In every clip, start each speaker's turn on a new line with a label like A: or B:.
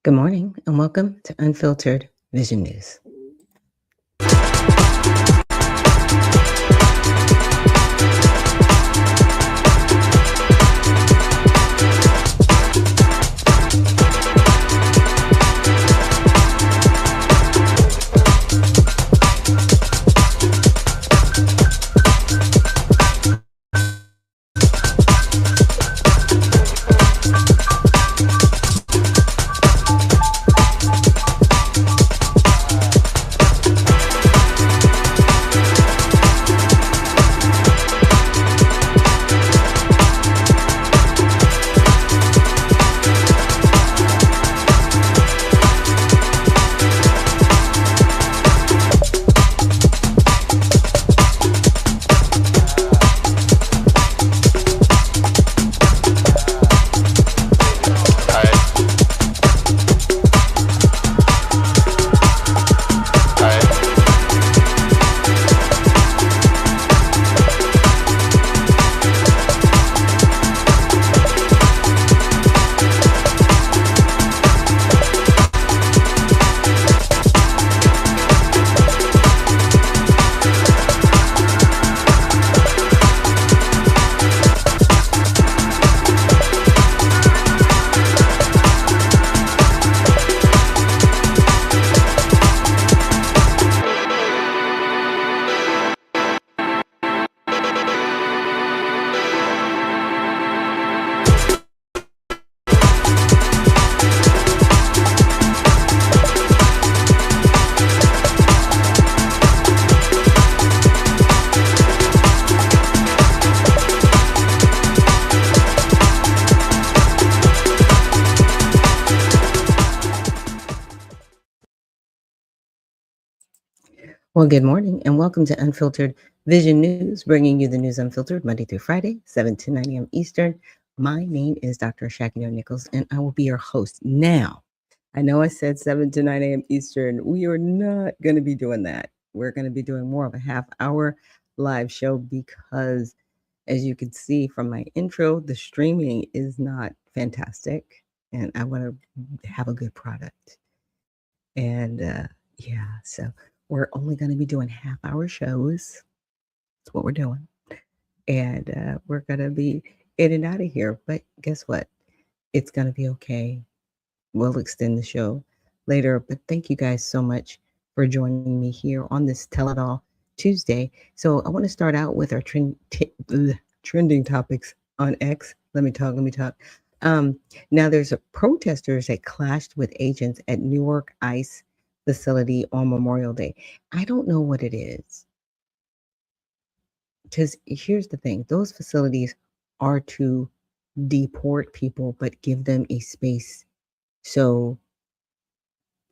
A: Good morning and welcome to Unfiltered Vision News. Well, good morning and welcome to Unfiltered Vision News, bringing you the news unfiltered Monday through Friday, 7 to 9 a.m. Eastern. My name is Dr. Ashaki Noni Nichols, and I will be your host. Now, I know I said 7 to 9 a.m. Eastern. We are not going to be doing that. We're going to be doing more of a half-hour live show because, as you can see from my intro, the streaming is not fantastic, and I want to have a good product. And so we're only going to be doing half-hour shows. That's what we're doing. And we're going to be in and out of here. But guess what? It's going to be okay. We'll extend the show later. But thank you guys so much for joining me here on this Tell It All Tuesday. So I want to start out with our trending topics on X. Let me talk. Now there's protesters that clashed with agents at Newark ICE facility on Memorial Day. I don't know what it is. Because here's the thing, those facilities are to deport people, but give them a space. So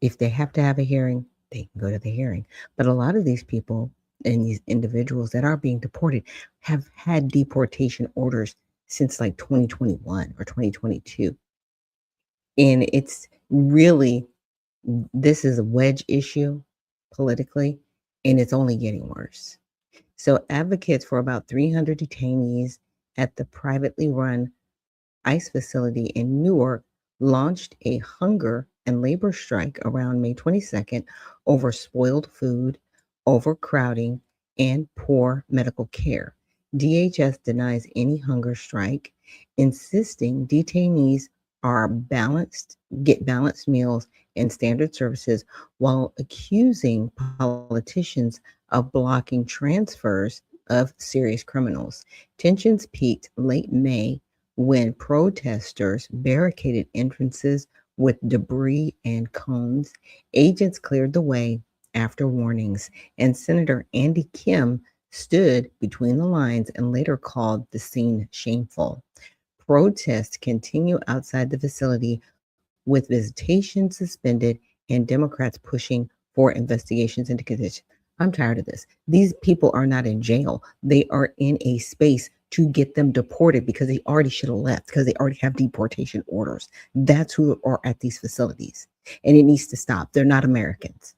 A: if they have to have a hearing, they can go to the hearing. But a lot of these people and these individuals that are being deported have had deportation orders since like 2021 or 2022. And it's really, this is a wedge issue politically, and it's only getting worse. So advocates for about 300 detainees at the privately run ICE facility in Newark launched a hunger and labor strike around May 22nd over spoiled food, overcrowding, and poor medical care. DHS denies any hunger strike, insisting detainees get balanced meals and standard services, while accusing politicians of blocking transfers of serious criminals. Tensions peaked late May when protesters barricaded entrances with debris and cones. Agents cleared the way after warnings, and Senator Andy Kim stood between the lines and later called the scene shameful. Protests continue outside the facility with visitation suspended and Democrats pushing for investigations into conditions. I'm tired of this. These people are not in jail. They are in a space to get them deported because they already should have left because they already have deportation orders. That's who are at these facilities. And it needs to stop. They're not Americans.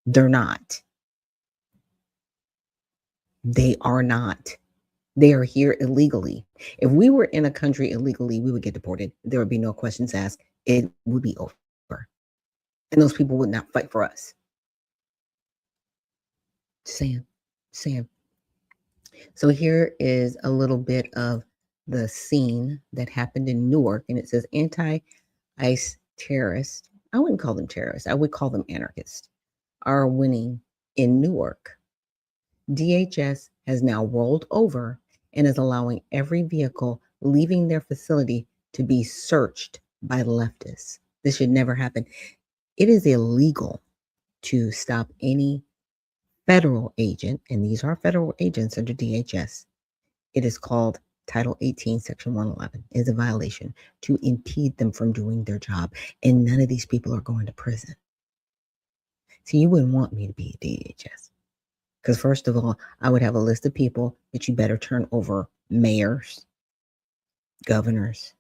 A: They're not. They are not. They are here illegally. If we were in a country illegally, we would get deported. There would be no questions asked. It would be over. And those people would not fight for us. Sam. So here is a little bit of the scene that happened in Newark, and it says anti-ICE terrorists. I wouldn't call them terrorists. I would call them anarchists. Are winning in Newark. DHS has now rolled over and is allowing every vehicle leaving their facility to be searched by leftists. This should never happen. It is illegal to stop any federal agent, and these are federal agents under DHS. It is called Title 18, Section 111. It is a violation to impede them from doing their job, and none of these people are going to prison. See, you wouldn't want me to be a DHS. Because first of all, I would have a list of people that you better turn over: mayors, governors,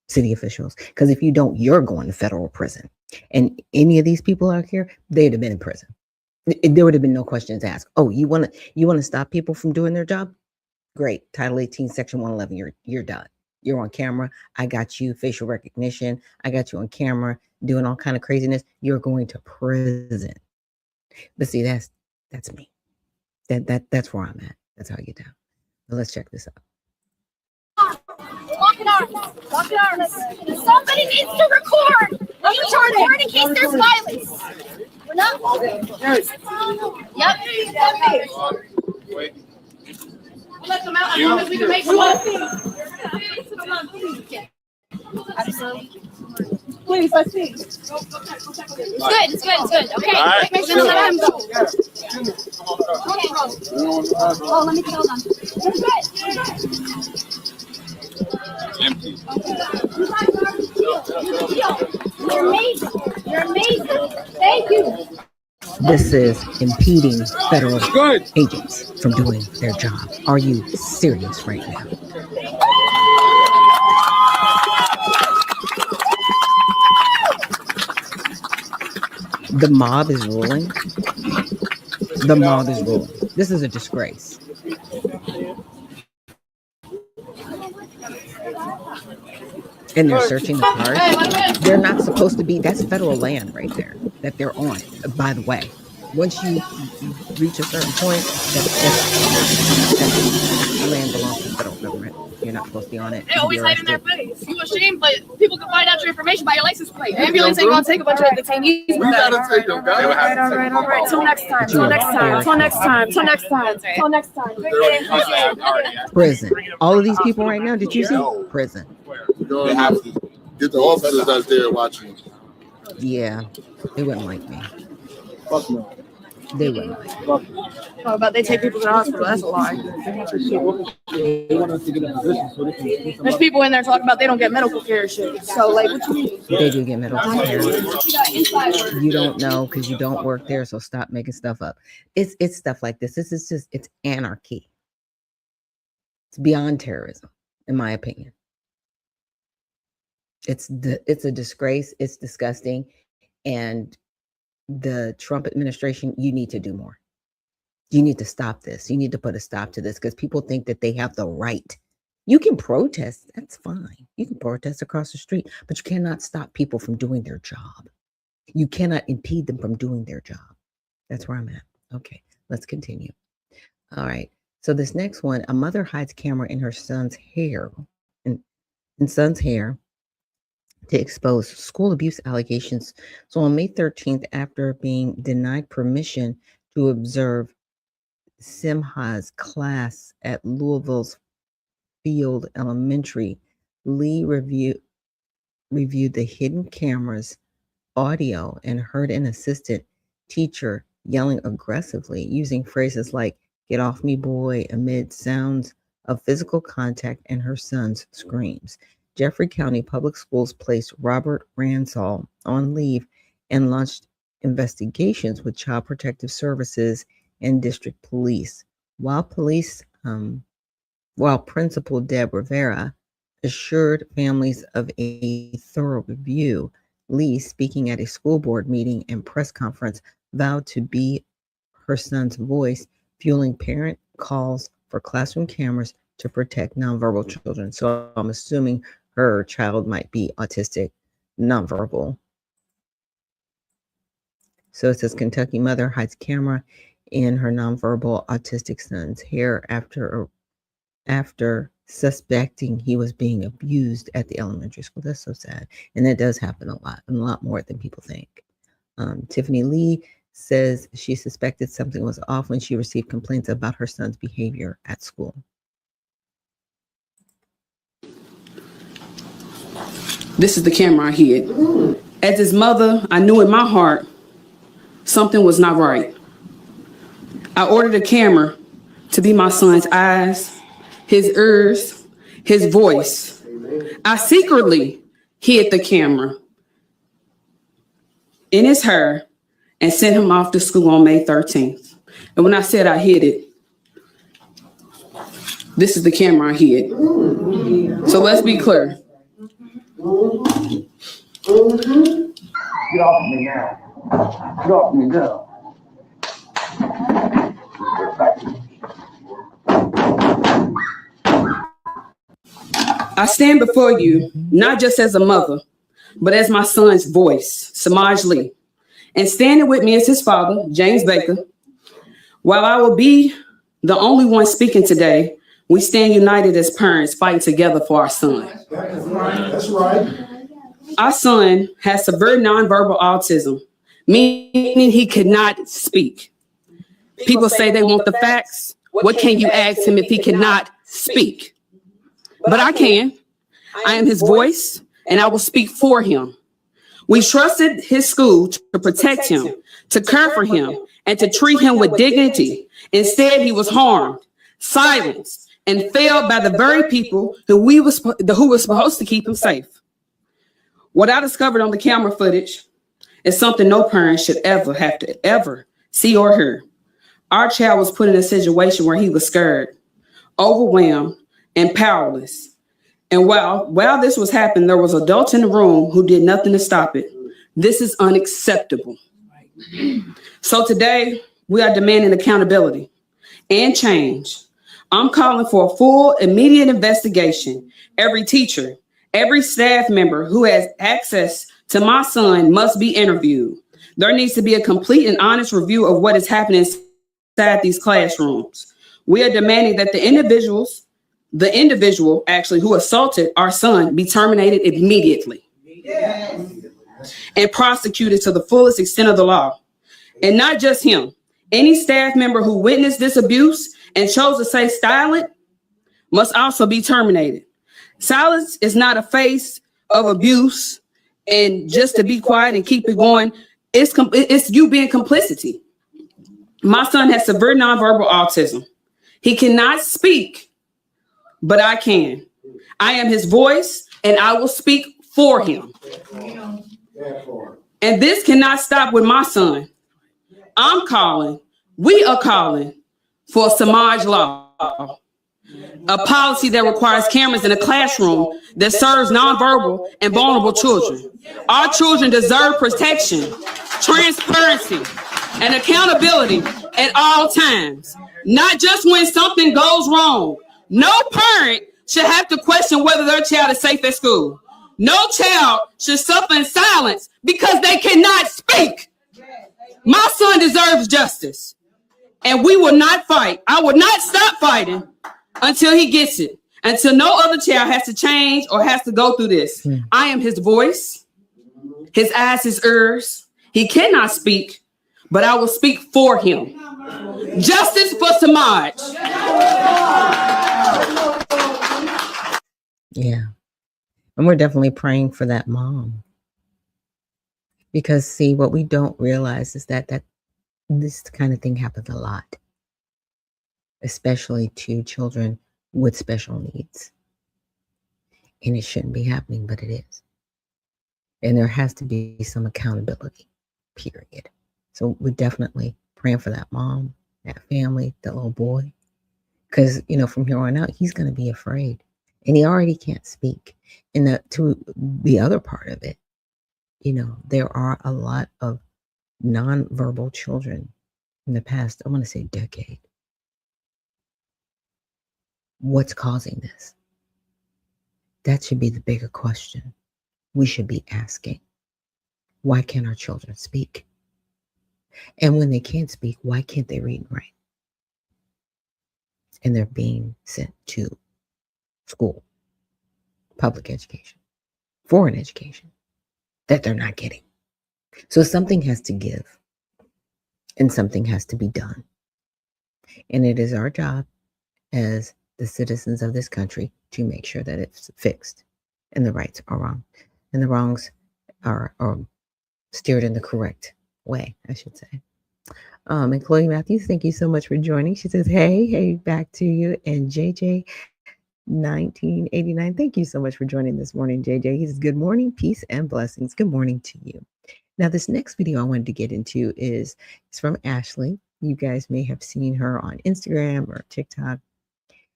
A: city officials. Because if you don't, you're going to federal prison. And any of these people out here, they'd have been in prison. There would have been no questions asked. Oh, you want to stop people from doing their job? Great. Title 18, Section 111. You're done. You're on camera. I got you. Facial recognition. I got you on camera doing all kind of craziness. You're going to prison. But see, that's me. That's where I'm at. That's how I get down. But let's check this out.
B: Lock arms. Somebody needs to record. Let's record in case there's violence. We're not moving. Yep. Let them out as long as we can make them Absolutely. Please, let's see. It's good. Okay, right. Make sure to let him go. Okay. Oh, let me tell them. You're amazing. Thank you.
A: This is impeding federal agents from doing their job. Are you serious right now? The mob is ruling. This is a disgrace. And they're searching the cars. They're not supposed to be. That's federal land right there that they're on. By the way, once you reach a certain point, that land belongs to the federal government. You're not supposed to be on it.
B: They always hide in their face. You ashamed, but people can find out your information by your license plate. Ambulance ain't gonna take a bunch of detainees. We gotta take them, guys. All right. Till next time.
A: Prison. All of these people right now, did you see? Prison.
C: They have to get the officers that's there watching.
A: Yeah, they wouldn't like me.
C: Fuck no.
A: They wouldn't like me.
B: Oh, but they take people to the hospital. That's a lie. There's people in there talking about they don't get medical care shit. So, like, what you mean?
A: They do get medical care. You don't know because you don't work there, so stop making stuff up. It's stuff like this. This is just, it's anarchy. It's beyond terrorism, in my opinion. It's a disgrace. It's disgusting. And the Trump administration, you need to do more. You need to stop this. You need to put a stop to this because people think that they have the right. You can protest. That's fine. You can protest across the street, but you cannot stop people from doing their job. You cannot impede them from doing their job. That's where I'm at. Okay, let's continue. All right. So this next one, a mother hides camera in her son's hair, in son's hair, to expose school abuse allegations. So on May 13th, after being denied permission to observe Simha's class at Louisville's Field Elementary, Lee reviewed the hidden camera's audio and heard an assistant teacher yelling aggressively, using phrases like "get off me, boy," amid sounds of physical contact and her son's screams. Jeffrey County Public Schools placed Robert Ransall on leave and launched investigations with Child Protective Services and District Police. While Principal Deb Rivera assured families of a thorough review, Lee, speaking at a school board meeting and press conference, vowed to be her son's voice, fueling parent calls for classroom cameras to protect nonverbal children. So I'm assuming her child might be autistic, nonverbal. So it says Kentucky mother hides camera in her nonverbal autistic son's hair after suspecting he was being abused at the elementary school. That's so sad. And that does happen a lot more than people think. Tiffany Lee says she suspected something was off when she received complaints about her son's behavior at school.
D: This is the camera I hid. As his mother, I knew in my heart something was not right. I ordered a camera to be my son's eyes, his ears, his voice. I secretly hid the camera in his hair and sent him off to school on May 13th. And when I said I hid it, this is the camera I hid. So let's be clear.
E: Get off of me now. Get off of me now.
D: I stand before you, not just as a mother, but as my son's voice, Samaj Lee. And standing with me is his father, James Baker. While I will be the only one speaking today, we stand united as parents, fighting together for our son.
E: That's right.
D: Our son has severe nonverbal autism, meaning he cannot speak. People say they want the facts. What can you ask him if he cannot speak? But I can. I am his voice, and I will speak for him. We trusted his school to protect him, to care for him, and to treat him with dignity. Instead, he was harmed, silenced, and failed by the very people who were supposed to keep him safe. What I discovered on the camera footage is something no parent should ever have to ever see or hear. Our child was put in a situation where he was scared, overwhelmed, and powerless. And while this was happening, there was adults in the room who did nothing to stop it. This is unacceptable. So today, we are demanding accountability and change. I'm calling for a full, immediate investigation. Every teacher, every staff member who has access to my son must be interviewed. There needs to be a complete and honest review of what is happening inside these classrooms. We are demanding that the individual actually who assaulted our son be terminated immediately. Yes. And prosecuted to the fullest extent of the law. And not just him. Any staff member who witnessed this abuse and chose to stay silent must also be terminated. Silence is not a face of abuse, and just to be quiet and keep it going, it's you being complicity. My son has severe nonverbal autism. He cannot speak, but I can. I am his voice, and I will speak for him. And this cannot stop with my son. We are calling for a Samaj law, a policy that requires cameras in a classroom that serves nonverbal and vulnerable children. Our children deserve protection, transparency, and accountability at all times, not just when something goes wrong. No parent should have to question whether their child is safe at school. No child should suffer in silence because they cannot speak. My son deserves justice, and we will not fight. I will not stop fighting until he gets it, until no other child has to change or has to go through this. I am his voice, his eyes, his ears. He cannot speak, but I will speak for him. Justice for Samaj.
A: Yeah. And we're definitely praying for that mom. Because, see, what we don't realize is that this kind of thing happens a lot, especially to children with special needs. And it shouldn't be happening, but it is. And there has to be some accountability, period. So we're definitely praying for that mom, that family, that little boy. Because, from here on out, he's going to be afraid. And he already can't speak. And to the other part of it, there are a lot of nonverbal children in the past, I want to say decade. What's causing this? That should be the bigger question we should be asking. Why can't our children speak? And when they can't speak, why can't they read and write? And they're being sent to school, public education, foreign education that they're not getting. So something has to give and something has to be done. And it is our job as the citizens of this country to make sure that it's fixed and the rights are wrong and the wrongs are steered in the correct way, I should say. And Chloe Matthews, thank you so much for joining. She says, hey, back to you. And JJ 1989, thank you so much for joining this morning, JJ. He says, good morning, peace and blessings. Good morning to you. Now, this next video I wanted to get into is from Ashley. You guys may have seen her on Instagram or TikTok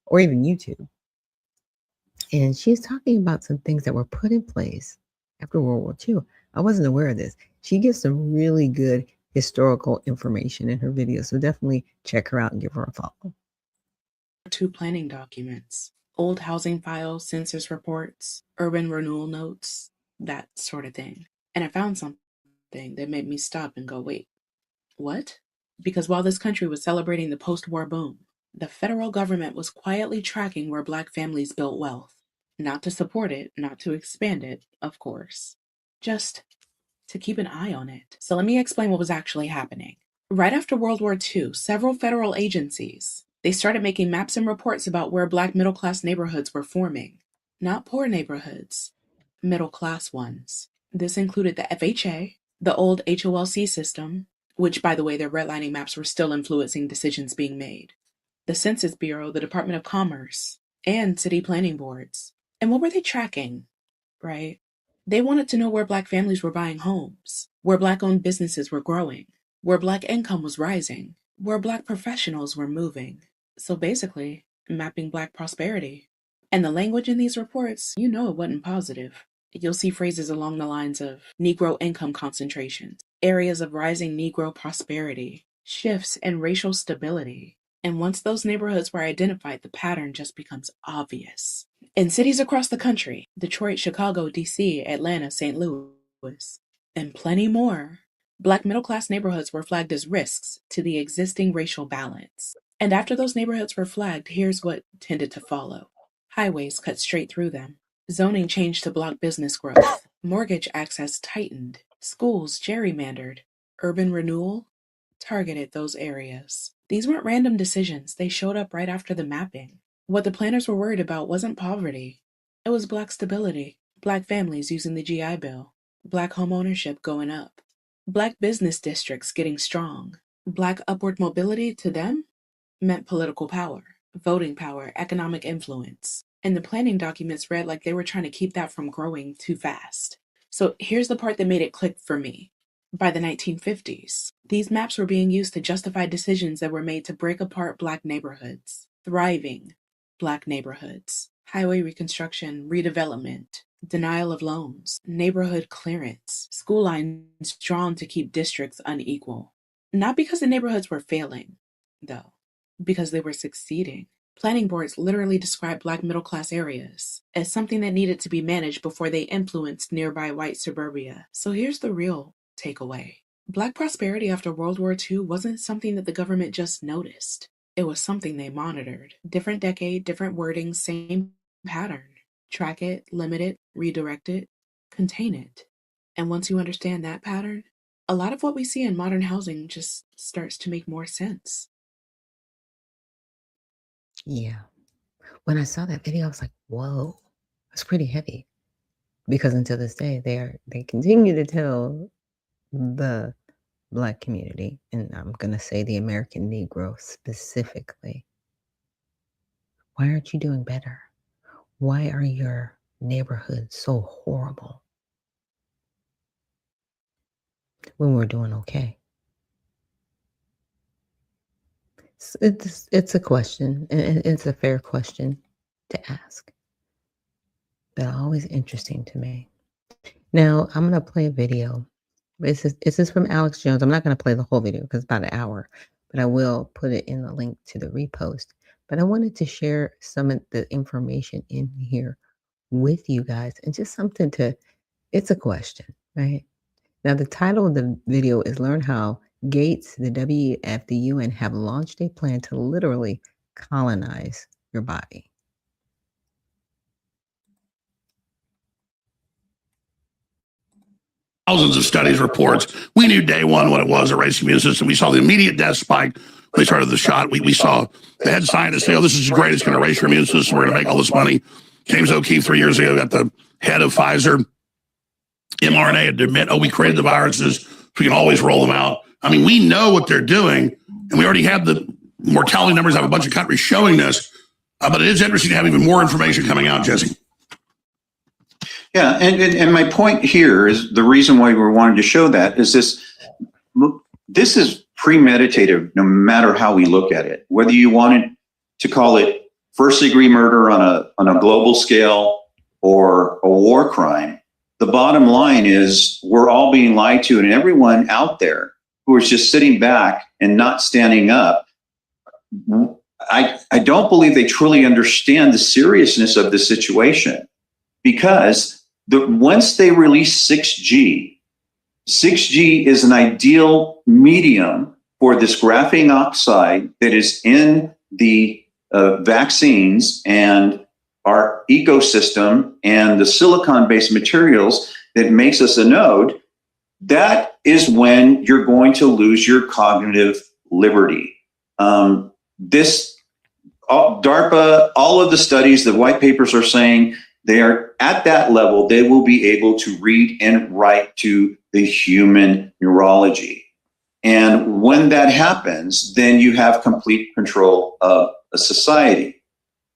A: or even YouTube. And she's talking about some things that were put in place after World War II. I wasn't aware of this. She gives some really good historical information in her videos. So definitely check her out and give her a follow.
F: 2 planning documents, old housing files, census reports, urban renewal notes, that sort of thing. And I found something that made me stop and go, wait, what? Because while this country was celebrating the post-war boom, the federal government was quietly tracking where Black families built wealth. Not to support it, not to expand it, of course. Just to keep an eye on it. So let me explain what was actually happening. Right after World War II, several federal agencies, they started making maps and reports about where Black middle-class neighborhoods were forming. Not poor neighborhoods, middle-class ones. This included the FHA, the old HOLC system, which, by the way, their redlining maps were still influencing decisions being made, the Census Bureau, the Department of Commerce, and city planning boards. And what were they tracking, right? They wanted to know where Black families were buying homes, where Black-owned businesses were growing, where Black income was rising, where Black professionals were moving. So basically, mapping Black prosperity. And the language in these reports, it wasn't positive. You'll see phrases along the lines of Negro income concentrations, areas of rising Negro prosperity, shifts in racial stability. And once those neighborhoods were identified, the pattern just becomes obvious. In cities across the country, Detroit, Chicago, DC, Atlanta, St. Louis, and plenty more, Black middle-class neighborhoods were flagged as risks to the existing racial balance. And after those neighborhoods were flagged, here's what tended to follow. Highways cut straight through them. Zoning changed to block business growth. Mortgage access tightened. Schools gerrymandered. Urban renewal targeted those areas. These weren't random decisions. They showed up right after the mapping. What the planners were worried about wasn't poverty. It was Black stability. Black families using the GI Bill. Black home ownership going up. Black business districts getting strong. Black upward mobility to them meant political power, voting power, economic influence. And the planning documents read like they were trying to keep that from growing too fast. So here's the part that made it click for me. By the 1950s, these maps were being used to justify decisions that were made to break apart Black neighborhoods, thriving Black neighborhoods, highway reconstruction, redevelopment, denial of loans, neighborhood clearance, school lines drawn to keep districts unequal. Not because the neighborhoods were failing, though, because they were succeeding. Planning boards literally described Black middle-class areas as something that needed to be managed before they influenced nearby white suburbia. So here's the real takeaway. Black prosperity after World War II wasn't something that the government just noticed. It was something they monitored. Different decade, different wording, same pattern. Track it, limit it, redirect it, contain it. And once you understand that pattern, a lot of what we see in modern housing just starts to make more sense.
A: Yeah. When I saw that video, I was like, whoa, that's pretty heavy. Because until this day, they continue to tell the Black community, and I'm going to say the American Negro specifically, why aren't you doing better? Why are your neighborhoods so horrible when we're doing okay? It's a question, and it's a fair question to ask, but always interesting to me. Now, I'm going to play a video. This is from Alex Jones. I'm not going to play the whole video because it's about an hour, but I will put it in the link to the repost. But I wanted to share some of the information in here with you guys and just something it's a question, right? Now, the title of the video is Learn How Gates, the WEF, the UN have launched a plan to literally colonize your body.
G: Thousands of studies, reports. We knew day one what it was, a race immune system. We saw the immediate death spike when they started the shot. We saw the head scientists say, oh, this is great. It's going to raise your immune system. We're going to make all this money. James O'Keefe 3 years ago got the head of Pfizer mRNA to admit, oh, we created the viruses. We can always roll them out. I mean, we know what they're doing, and we already have the mortality numbers of a bunch of countries showing this. But it is interesting to have even more information coming out, Jesse.
H: Yeah, and my point here is the reason why we're wanting to show that is this is premeditative no matter how we look at it. Whether you wanted to call it first-degree murder on a global scale or a war crime, the bottom line is we're all being lied to, and everyone out there who is just sitting back and not standing up, I don't believe they truly understand the seriousness of the situation, because once they release 6G is an ideal medium for this graphene oxide that is in the vaccines and our ecosystem and the silicon-based materials that makes us a node. That is when you're going to lose your cognitive liberty. DARPA, all of the studies, the white papers are saying they are at that level. They will be able to read and write to the human neurology. And when that happens, then you have complete control of a society.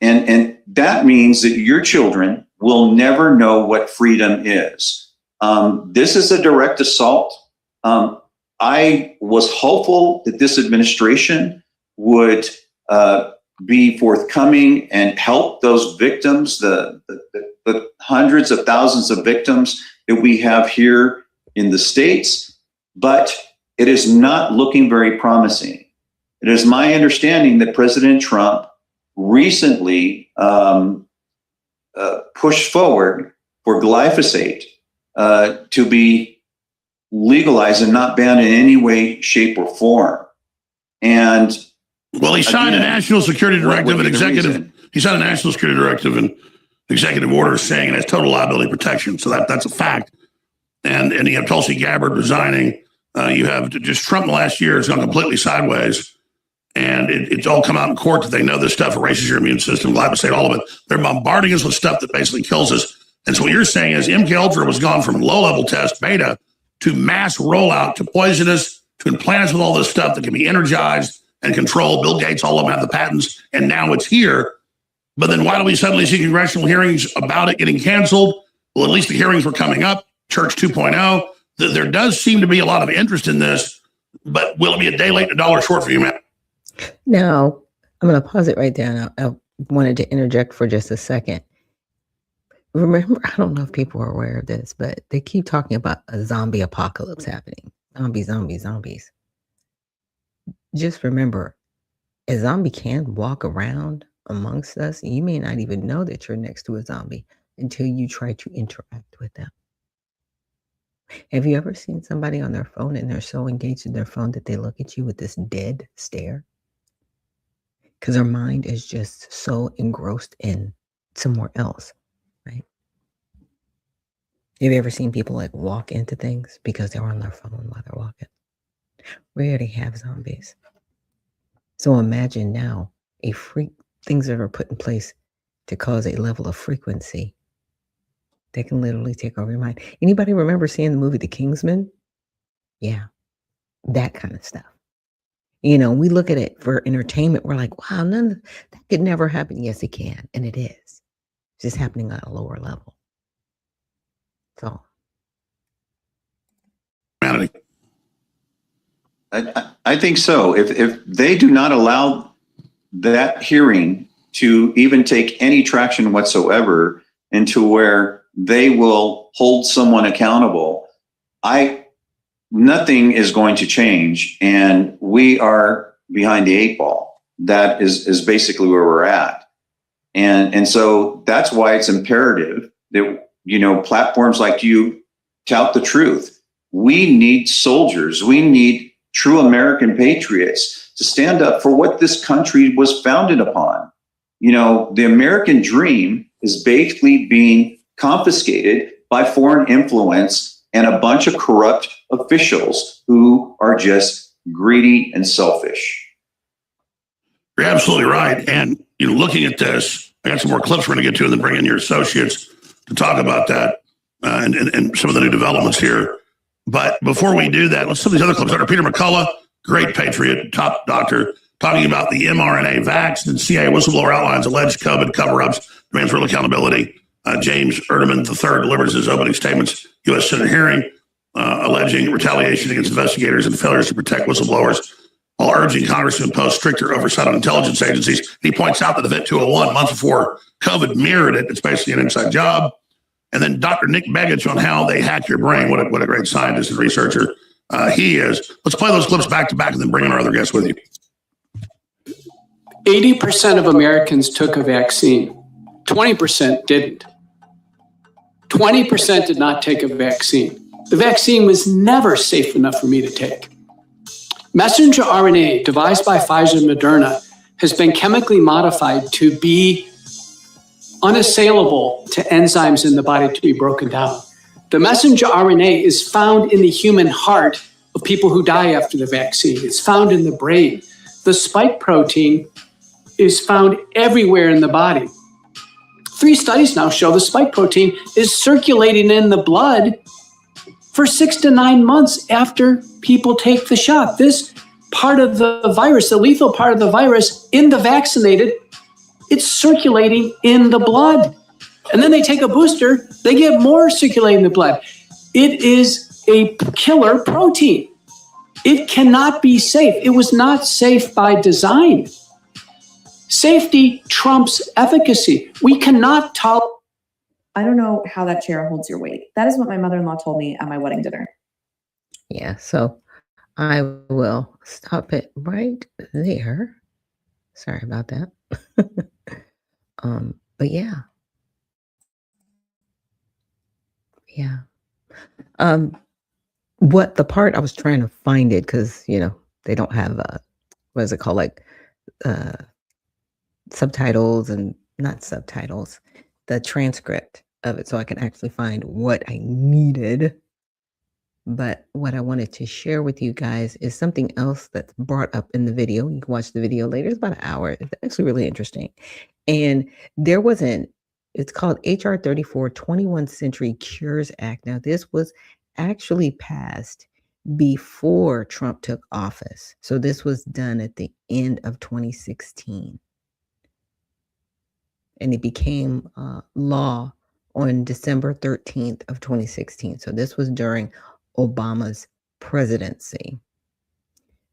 H: And that means that your children will never know what freedom is. This is a direct assault. I was hopeful that this administration would be forthcoming and help those victims, the hundreds of thousands of victims that we have here in the States, but it is not looking very promising. It is my understanding that President Trump recently pushed forward for glyphosate to be legalized and not banned in any way, shape, or form. And
G: well, he signed a national security directive and executive. He signed a national security directive and executive order saying it has total liability protection. So that's a fact. And you have Tulsi Gabbard resigning. You have just Trump last year has gone completely sideways. And it's all come out in court that they know this stuff erases your immune system, glyphosate, all of it. They're bombarding us with stuff that basically kills us. And so what you're saying is MK Ultra was gone from low-level test, beta, to mass rollout, to poisonous, to implant us with all this stuff that can be energized and controlled. Bill Gates, all of them have the patents, and now it's here. But then why do we suddenly see congressional hearings about it getting canceled? Well, at least the hearings were coming up, Church 2.0. There does seem to be a lot of interest in this, but will it be a day late and a dollar short for you, Matt?
A: Now, I'm going to pause it right there. I wanted to interject for just a second. Remember, I don't know if people are aware of this, but they keep talking about a zombie apocalypse happening. Zombies. Just remember, a zombie can walk around amongst us. And you may not even know that you're next to a zombie until you try to interact with them. Have you ever seen somebody on their phone and they're so engaged in their phone that they look at you with this dead stare? Because their mind is just so engrossed in somewhere else, right? Have you ever seen people like walk into things because they're on their phone while they're walking? We already have zombies. So imagine now things that are put in place to cause a level of frequency that can literally take over your mind. Anybody remember seeing the movie The Kingsman? Yeah, that kind of stuff. You know, we look at it for entertainment. We're like, wow, that could never happen. Yes, it can. And it is. It's just happening at a lower level. So.
H: I think so. If they do not allow that hearing to even take any traction whatsoever into where they will hold someone accountable, nothing is going to change, and we are behind the eight ball. That is basically where we're at, and so that's why it's imperative that platforms like you tout the truth. We need soldiers. We need true American patriots to stand up for what this country was founded upon. You know, the American dream is basically being confiscated by foreign influence and a bunch of corrupt officials who are just greedy and selfish.
G: You're absolutely right. And you know, looking at this, I got some more clips we're going to get to, and then bring in your associates to talk about that and some of the new developments here. But before we do that, let's some of these other clips. Dr. Peter McCullough, great patriot, top doctor, talking about the mRNA vax, and CIA whistleblower outlines alleged COVID cover-ups, demands real accountability. James Erdeman III delivers his opening statements, U.S. Senate hearing, alleging retaliation against investigators and failures to protect whistleblowers, while urging Congress to impose stricter oversight on intelligence agencies. And he points out that Event 201, months before COVID mirrored it, it's basically an inside job. And then Dr. Nick Begich on how they hack your brain. What a great scientist and researcher he is. Let's play those clips back to back and then bring in our other guests with you.
I: 80% of Americans took a vaccine. 20% didn't. 20% did not take a vaccine. The vaccine was never safe enough for me to take. Messenger RNA devised by Pfizer and Moderna has been chemically modified to be unassailable to enzymes in the body to be broken down. The messenger RNA is found in the human heart of people who die after the vaccine. It's found in the brain. The spike protein is found everywhere in the body. 3 studies now show the spike protein is circulating in the blood for 6 to 9 months after people take the shot. This part of the virus, the lethal part of the virus in the vaccinated, it's circulating in the blood. And then they take a booster, they get more circulating in the blood. It is a killer protein. It cannot be safe. It was not safe by design. Safety trumps efficacy. We cannot tolerate.
J: I don't know how that chair holds your weight. That is what my mother-in-law told me at my wedding dinner.
A: Yeah, so I will stop it right there. Sorry about that. But yeah. Yeah. What the part I was trying to find it, because you know they don't have what is it called, like subtitles, and not subtitles, the transcript of it, so I can actually find what I needed. But what I wanted to share with you guys is something else that's brought up in the video. You can watch the video later. It's about an hour. It's actually really interesting. And there was it's called HR 34, 21st Century Cures Act. Now, this was actually passed before Trump took office. So this was done at the end of 2016. And it became law on December 13th of 2016. So this was during Obama's presidency.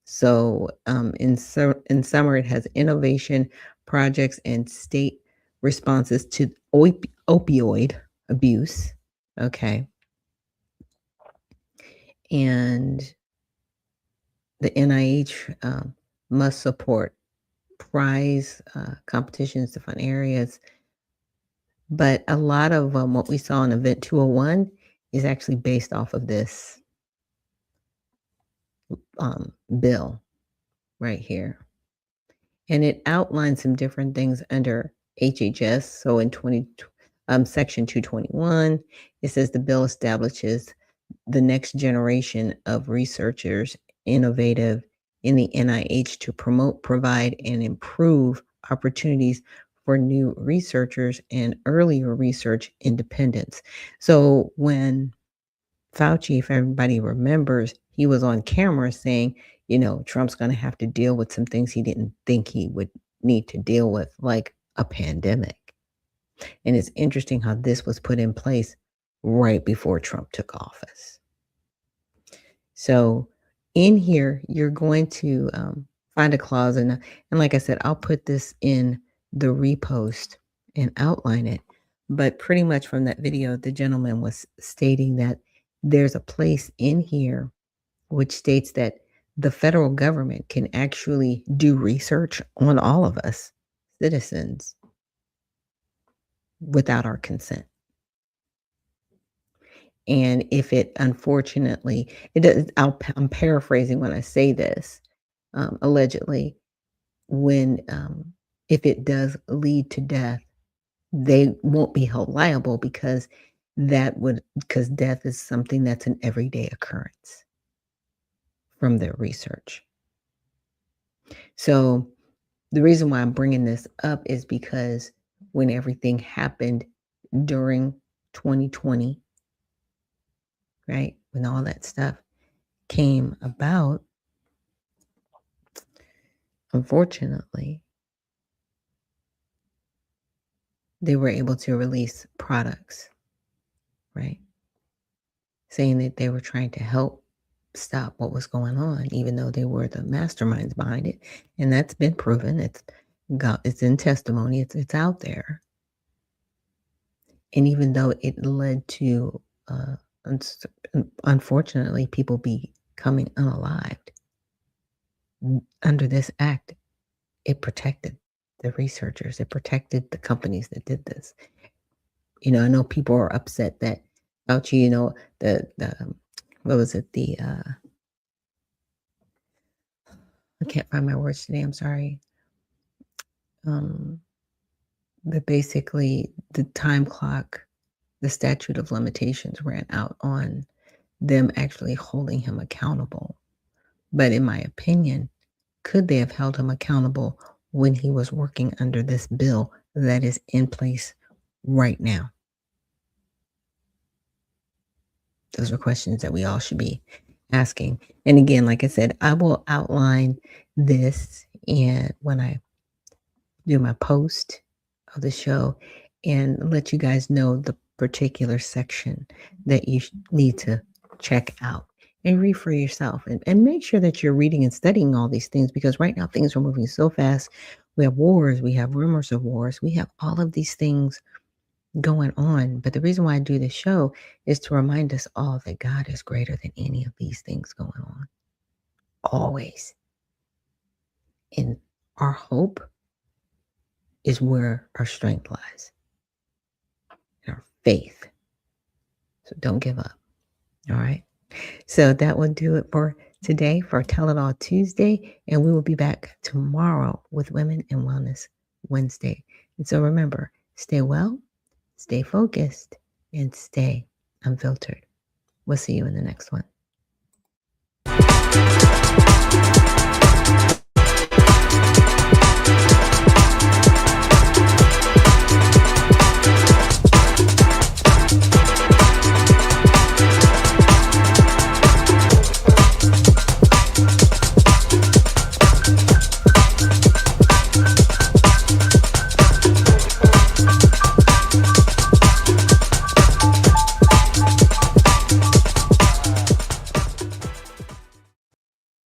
A: So in summary, it has innovation projects and state responses to opioid abuse. Okay. And the NIH must support prize competitions to fund areas. But a lot of what we saw in Event 201 is actually based off of this bill right here. And it outlines some different things under HHS. So in Section 221, it says the bill establishes the next generation of researchers innovative in the NIH to promote, provide, and improve opportunities for new researchers and earlier research independence. So when Fauci, if everybody remembers, he was on camera saying, you know, Trump's going to have to deal with some things he didn't think he would need to deal with, like a pandemic. And it's interesting how this was put in place right before Trump took office. So in here, you're going to find a clause. And like I said, I'll put this in the repost and outline it. But pretty much from that video, the gentleman was stating that there's a place in here which states that the federal government can actually do research on all of us, citizens, without our consent. And if it, unfortunately, it does, I'm paraphrasing when I say this, allegedly, when if it does lead to death, they won't be held liable because death is something that's an everyday occurrence from their research. So the reason why I'm bringing this up is because when everything happened during 2020, right, when all that stuff came about, unfortunately, they were able to release products, right, saying that they were trying to help stop what was going on, even though they were the masterminds behind it. And that's been proven. It's in testimony. It's out there. And even though it led to, unfortunately, people becoming unalived, under this act, it protected the researchers. It protected the companies that did this. I know people are upset that Fauci, the what was it? I can't find my words today. I'm sorry. But basically, the time clock, the statute of limitations ran out on them actually holding him accountable. But in my opinion, could they have held him accountable when he was working under this bill that is in place right now? Those are questions that we all should be asking. And again, like I said, I will outline this and when I do my post of the show and let you guys know the particular section that you need to check out and read for yourself and make sure that you're reading and studying all these things, because right now things are moving so fast. We have wars, we have rumors of wars, we have all of these things going on. But the reason why I do this show is to remind us all that God is greater than any of these things going on. Always. And our hope is where our strength lies. And our faith. So don't give up. All right. So that will do it for today for Tell It All Tuesday. And we will be back tomorrow with Women in Wellness Wednesday. And so remember, stay well, stay focused, and stay unfiltered. We'll see you in the next one.